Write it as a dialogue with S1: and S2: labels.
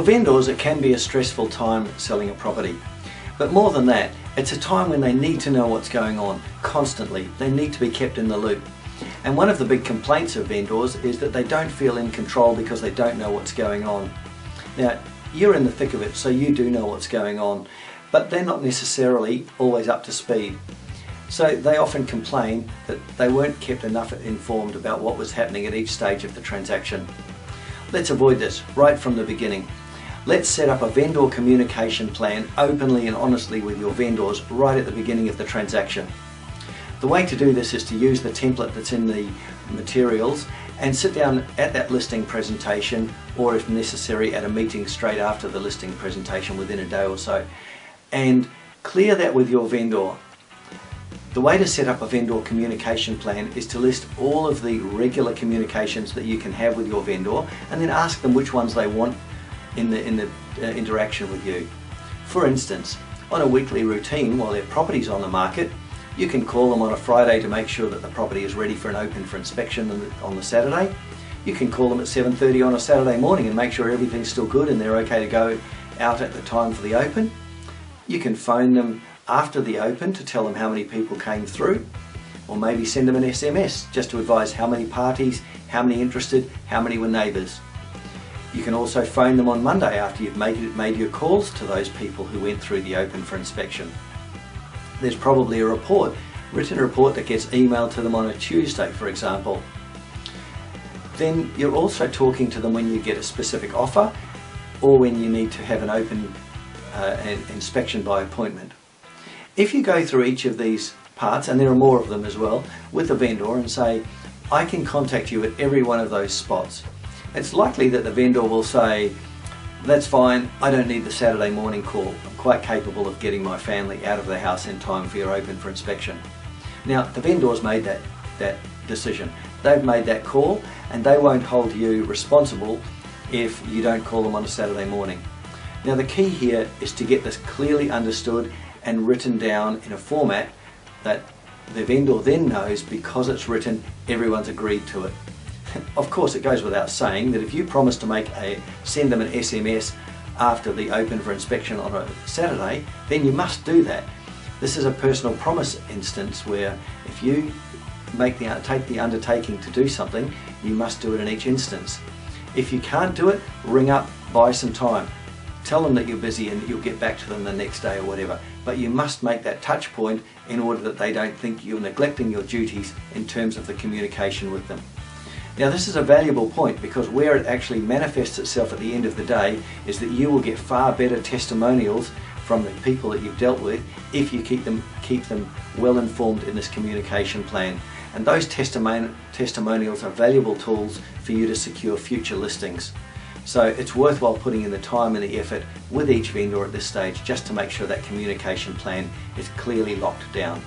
S1: vendors, it can be a stressful time selling a property. But more than that, it's a time when they need to know what's going on constantly. They need to be kept in the loop. And one of the big complaints of vendors is that they don't feel in control because they don't know what's going on. Now, you're in the thick of it, so you do know what's going on, but they're not necessarily always up to speed. So they often complain that they weren't kept enough informed about what was happening at each stage of the transaction. Let's avoid this right from the beginning. Let's set up a vendor communication plan openly and honestly with your vendors right at the beginning of the transaction. The way to do this is to use the template that's in the materials and sit down at that listing presentation, or if necessary at a meeting straight after the listing presentation within a day or so, and clear that with your vendor. The way to set up a vendor communication plan is to list all of the regular communications that you can have with your vendor and then ask them which ones they want in the interaction with you. For instance, on a weekly routine while their property's on the market, you can call them on a Friday to make sure that the property is ready for an open for inspection on the Saturday. You can call them at 7:30 on a Saturday morning and make sure everything's still good and they're okay to go out at the time for the open. You can phone them after the open to tell them how many people came through, or maybe send them an SMS just to advise how many parties, how many interested, how many were neighbours. You can also phone them on Monday after you've made your calls to those people who went through the open for inspection. There's probably a written report that gets emailed to them on a Tuesday, for example. Then you're also talking to them when you get a specific offer or when you need to have an open inspection by appointment. If you go through each of these parts, and there are more of them as well, with the vendor and say, I can contact you at every one of those spots, it's likely that the vendor will say, that's fine, I don't need the Saturday morning call. I'm quite capable of getting my family out of the house in time for your open for inspection. Now, the vendor's made that decision. They've made that call and they won't hold you responsible if you don't call them on a Saturday morning. Now, the key here is to get this clearly understood and written down in a format that the vendor then knows, because it's written, everyone's agreed to it. Of course, it goes without saying that if you promise to send them an SMS after the open for inspection on a Saturday, then you must do that. This is a personal promise instance where if you take the undertaking to do something, you must do it in each instance. If you can't do it, ring up, buy some time. Tell them that you're busy and that you'll get back to them the next day or whatever. But you must make that touch point in order that they don't think you're neglecting your duties in terms of the communication with them. Now, this is a valuable point, because where it actually manifests itself at the end of the day is that you will get far better testimonials from the people that you've dealt with if you keep them well informed in this communication plan. And those testimonials are valuable tools for you to secure future listings. So it's worthwhile putting in the time and the effort with each vendor at this stage just to make sure that communication plan is clearly locked down.